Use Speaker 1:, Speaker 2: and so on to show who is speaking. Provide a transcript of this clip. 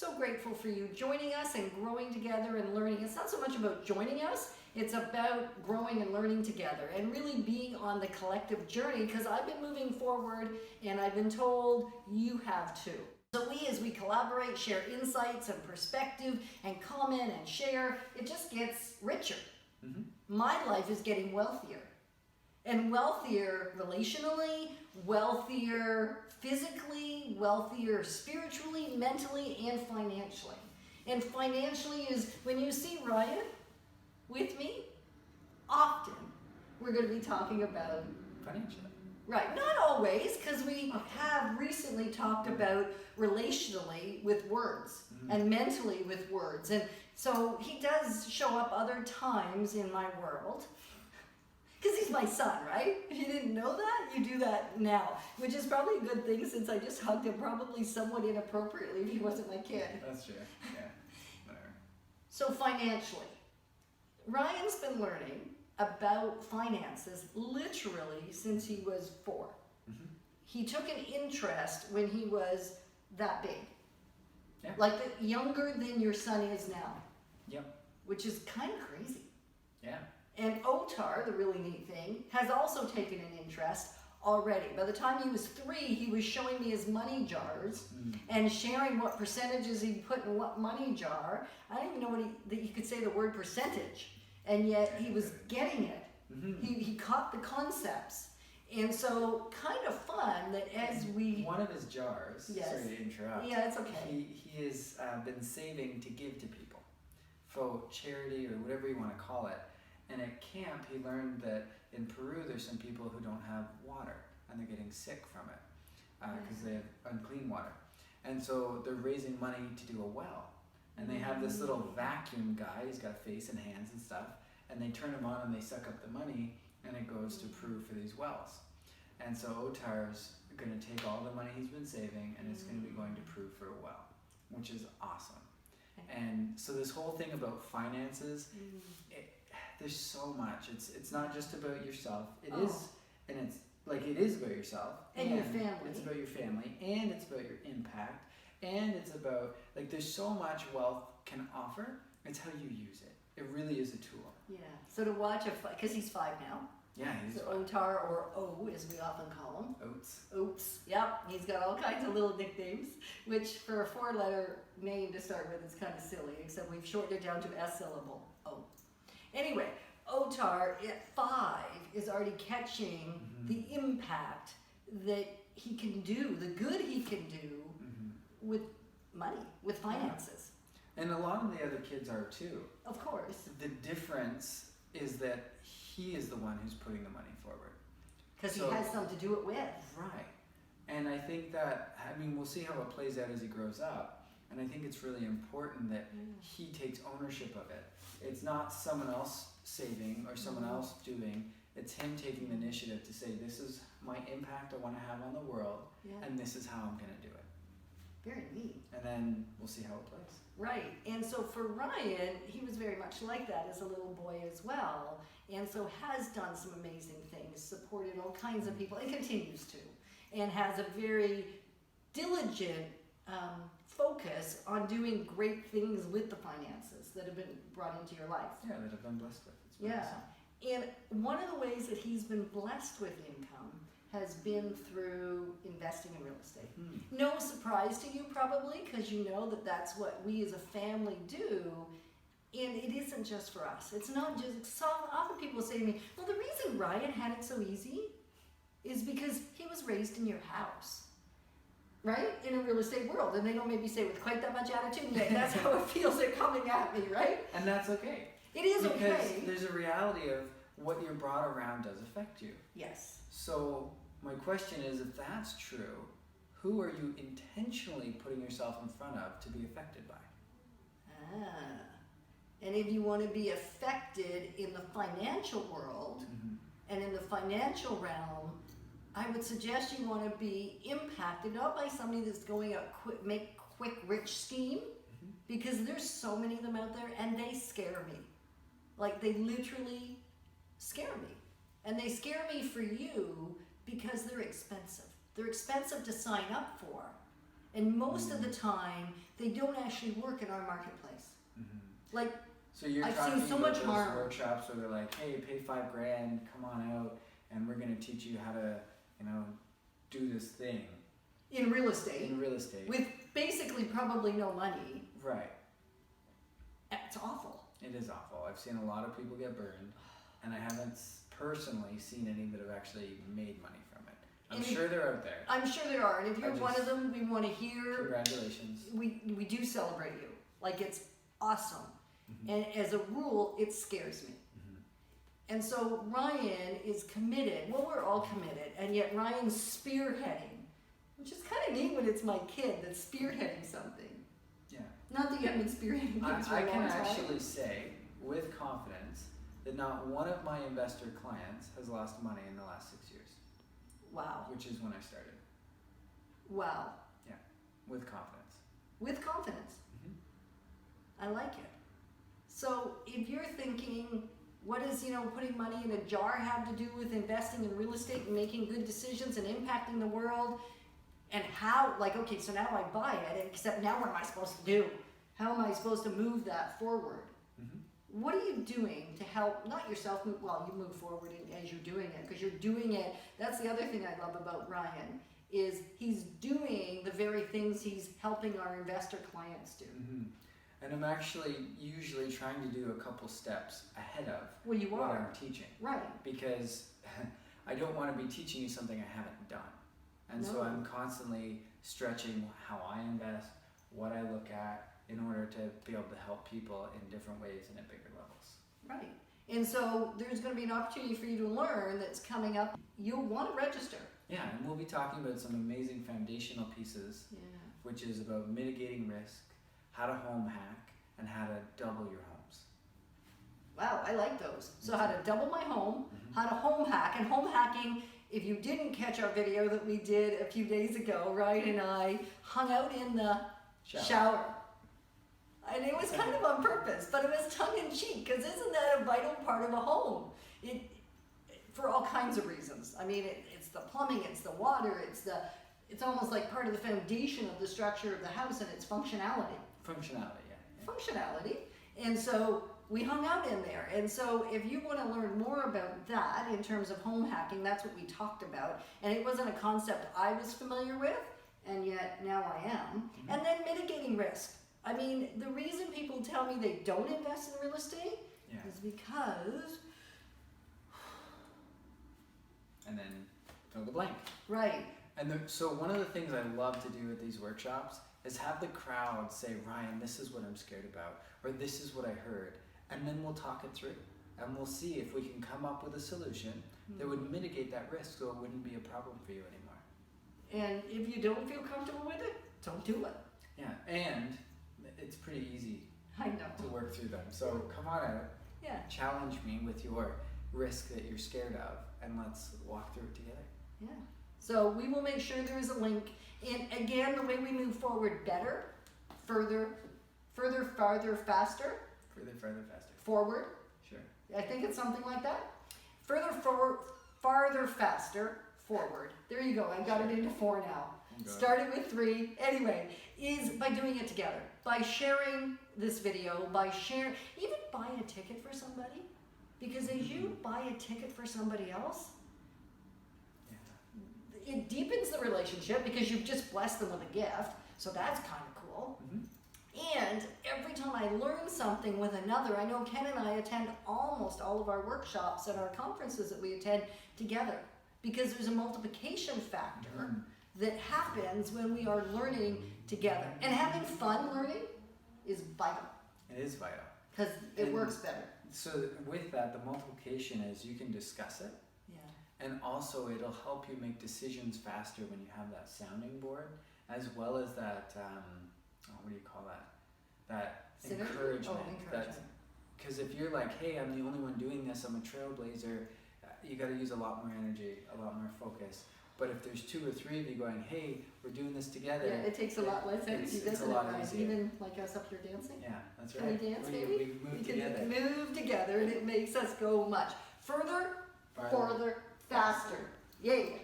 Speaker 1: So grateful for you joining us and growing together and learning. It's not so much about joining us, it's about growing and learning together and really being on the collective journey, because I've been moving forward and I've been told you have too. So as we collaborate, share insights and perspective and comment and share, it just gets richer. Mm-hmm. My life is getting wealthier. And wealthier relationally, wealthier physically, wealthier spiritually, mentally, and financially. And financially is when you see Ryan with me, often we're going to be talking about
Speaker 2: financially.
Speaker 1: Right, not always, because we have recently talked about relationally with words and mentally with words. And so he does show up other times in my world. Because he's my son, right? If you didn't know that, you do that now. Which is probably a good thing, since I just hugged him probably somewhat inappropriately if he wasn't my kid.
Speaker 2: That's true, yeah, whatever.
Speaker 1: So financially, Ryan's been learning about finances literally since he was 4. Mm-hmm. He took an interest when he was that big. Yeah. Like younger than your son is now.
Speaker 2: Yep.
Speaker 1: Which is kind of crazy.
Speaker 2: Yeah.
Speaker 1: And Otar, the really neat thing, has also taken an interest already. By the time he was 3, he was showing me his money jars and sharing what percentages he put in what money jar. I don't even know that he could say the word percentage, and yet he was getting it. Mm-hmm. He caught the concepts. And so kind of fun that as we...
Speaker 2: One of his jars,
Speaker 1: yes.
Speaker 2: Sorry to interrupt.
Speaker 1: Yeah, it's okay.
Speaker 2: He has been saving to give to people for charity or whatever you want to call it. And at camp, he learned that in Peru, there's some people who don't have water, and they're getting sick from it because they have unclean water. And so they're raising money to do a well. And they have this little vacuum guy, he's got a face and hands and stuff, and they turn him on and they suck up the money, and it goes to Peru for these wells. And so Otar's going to take all the money he's been saving, and it's going to be going to Peru for a well, which is awesome. And so this whole thing about finances, there's so much. It's not just about yourself. It is, and it's like it is about yourself
Speaker 1: and your family.
Speaker 2: It's about your family, and it's about your impact, and it's about like there's so much wealth can offer. It's how you use it. It really is a tool.
Speaker 1: Yeah. So to watch because he's 5 now.
Speaker 2: Yeah, he's
Speaker 1: so Otar, or O as we often call him.
Speaker 2: Oats.
Speaker 1: Yep. He's got all kinds of little nicknames, which for a 4-letter name to start with is kind of silly, except we've shortened it down to a syllable. O. Anyway, Otar at 5 is already catching the impact that he can do, the good he can do with money, with finances.
Speaker 2: And a lot of the other kids are too.
Speaker 1: Of course.
Speaker 2: The difference is that he is the one who's putting the money forward.
Speaker 1: Because he has something to do it with.
Speaker 2: Right. And I think that, we'll see how it plays out as he grows up. And I think it's really important that he takes ownership of it. It's not someone else saving or someone else doing. It's him taking the initiative to say, this is my impact I want to have on the world, and this is how I'm going to do it.
Speaker 1: Very neat.
Speaker 2: And then we'll see how it plays.
Speaker 1: Right. And so for Ryan, he was very much like that as a little boy as well. And so has done some amazing things, supported all kinds of people, and continues to. And has a very diligent focus on doing great things with the finances that have been brought into your life.
Speaker 2: Yeah, that I've been blessed with.
Speaker 1: Yeah. And one of the ways that he's been blessed with income has been through investing in real estate. No surprise to you probably, because you know that that's what we as a family do. And it isn't just for us. It's not just, so often people say to me, well, the reason Ryan had it so easy is because he was raised in your house, right? In a real estate world. And they don't maybe say with quite that much attitude, and that's how it feels they're coming at me, right?
Speaker 2: And that's okay.
Speaker 1: It is
Speaker 2: because
Speaker 1: okay.
Speaker 2: Because there's a reality of what you're brought around does affect you.
Speaker 1: Yes.
Speaker 2: So my question is, if that's true, who are you intentionally putting yourself in front of to be affected by?
Speaker 1: And if you want to be affected in the financial world and in the financial realm, I would suggest you want to be impacted not by somebody that's going out make quick rich scheme, because there's so many of them out there and they scare me. Like they literally scare me. And they scare me for you because they're expensive. They're expensive to sign up for. And most of the time, they don't actually work in our marketplace. Like,
Speaker 2: So you're
Speaker 1: I've
Speaker 2: talking
Speaker 1: seen so
Speaker 2: about
Speaker 1: much
Speaker 2: those
Speaker 1: harm.
Speaker 2: workshops where they're like, hey, pay $5,000, come on out, and we're gonna teach you how to, do this thing
Speaker 1: in real estate,
Speaker 2: in real estate.
Speaker 1: with basically probably no money,
Speaker 2: Right.
Speaker 1: it's awful.
Speaker 2: It is awful. I've seen a lot of people get burned, and I haven't personally seen any that have actually made money from it. I'm
Speaker 1: And
Speaker 2: sure they're out there.
Speaker 1: I'm sure there are, and if you're one of them, we want to hear.
Speaker 2: Congratulations.
Speaker 1: We do celebrate you. Like, it's awesome.
Speaker 2: Mm-hmm.
Speaker 1: And as a rule, it scares me. And so Ryan is committed. Well, we're all committed, and yet Ryan's spearheading, which is kind of neat when it's my kid that's spearheading something.
Speaker 2: Yeah.
Speaker 1: Not that you haven't been spearheading things for
Speaker 2: I
Speaker 1: a long
Speaker 2: can
Speaker 1: time.
Speaker 2: actually say with confidence that not one of my investor clients has lost money in the last 6 years,
Speaker 1: Wow.
Speaker 2: which is when I started.
Speaker 1: Wow.
Speaker 2: With confidence.
Speaker 1: With confidence.
Speaker 2: Mm-hmm.
Speaker 1: I like it. So if you're thinking, what does putting money in a jar have to do with investing in real estate and making good decisions and impacting the world? And how, okay, so now I buy it, except now what am I supposed to do? How am I supposed to move that forward?
Speaker 2: Mm-hmm.
Speaker 1: What are you doing to help, not yourself, you move forward as you're doing it, because you're doing it. That's the other thing I love about Ryan, is he's doing the very things he's helping our investor clients do.
Speaker 2: Mm-hmm. And I'm actually usually trying to do a couple steps ahead of
Speaker 1: Well, you
Speaker 2: what
Speaker 1: are.
Speaker 2: I'm teaching.
Speaker 1: Right.
Speaker 2: Because I don't want to be teaching you something I haven't done. And so
Speaker 1: No.
Speaker 2: I'm constantly stretching how I invest, what I look at, in order to be able to help people in different ways and at bigger levels.
Speaker 1: Right. And so there's going to be an opportunity for you to learn that's coming up. You'll want to register.
Speaker 2: Yeah, and we'll be talking about some amazing foundational pieces,
Speaker 1: Yeah.
Speaker 2: which is about mitigating risk, how to home hack, and how to double your homes.
Speaker 1: Wow, I like those. So how to double my home,
Speaker 2: Mm-hmm.
Speaker 1: how to home hack. And home hacking, if you didn't catch our video that we did a few days ago, Ryan and I hung out in the shower. And it was kind of on purpose, but it was tongue in cheek, because isn't that a vital part of a home? For all kinds of reasons. I mean, it's the plumbing, it's the water, it's almost like part of the foundation of the structure of the house and its functionality.
Speaker 2: Functionality, yeah.
Speaker 1: Functionality. And so we hung out in there. And so if you want to learn more about that in terms of home hacking, that's what we talked about. And it wasn't a concept I was familiar with, and yet now I am.
Speaker 2: Mm-hmm.
Speaker 1: And then mitigating risk. I mean, the reason people tell me they don't invest in real estate is because...
Speaker 2: And then fill the blank.
Speaker 1: Right.
Speaker 2: And so one of the things I love to do at these workshops is have the crowd say, Ryan, this is what I'm scared about, or this is what I heard. And then we'll talk it through. And we'll see if we can come up with a solution that would mitigate that risk so it wouldn't be a problem for you anymore.
Speaker 1: And if you don't feel comfortable with it, don't do it.
Speaker 2: Yeah, and it's pretty easy
Speaker 1: I know.
Speaker 2: to work through them. So come on out,
Speaker 1: Yeah.
Speaker 2: challenge me with your risk that you're scared of, and let's walk through it together.
Speaker 1: Yeah. So we will make sure there is a link. And again, the way we move forward better, further, farther, faster,
Speaker 2: Further, farther, faster.
Speaker 1: forward.
Speaker 2: Sure.
Speaker 1: I think it's something like that. Further, forward, farther, faster, forward. There you go. I got it into 4 now. Started with 3. Anyway, is by doing it together. By sharing this video, even buy a ticket for somebody. Because as you buy a ticket for somebody else, it deepens the relationship because you've just blessed them with a gift. So that's kind of cool.
Speaker 2: Mm-hmm.
Speaker 1: And every time I learn something with another, I know Ken and I attend almost all of our workshops and our conferences that we attend together, because there's a multiplication factor that happens when we are learning together. And having fun learning is vital.
Speaker 2: It is vital.
Speaker 1: Because it
Speaker 2: And
Speaker 1: works better.
Speaker 2: So with that, the multiplication is you can discuss it,
Speaker 1: Yeah.
Speaker 2: and also it'll help you make decisions faster when you have that sounding board, as well as that, what do you call that? That
Speaker 1: Synergy?
Speaker 2: encouragement.
Speaker 1: Oh, encouragement.
Speaker 2: Because if you're like, hey, I'm the only one doing this, I'm a trailblazer, you got to use a lot more energy, a lot more focus. But if there's 2 or 3 of you going, hey, we're doing this together.
Speaker 1: Yeah, it takes a lot less energy,
Speaker 2: it's
Speaker 1: doesn't
Speaker 2: a lot
Speaker 1: it, Ryan?
Speaker 2: easier.
Speaker 1: Even like us up here dancing.
Speaker 2: Yeah, that's
Speaker 1: Can
Speaker 2: right.
Speaker 1: we dance,
Speaker 2: we,
Speaker 1: baby?
Speaker 2: We move
Speaker 1: We
Speaker 2: together.
Speaker 1: can move together, and it makes us go much further, farther, faster. Yay!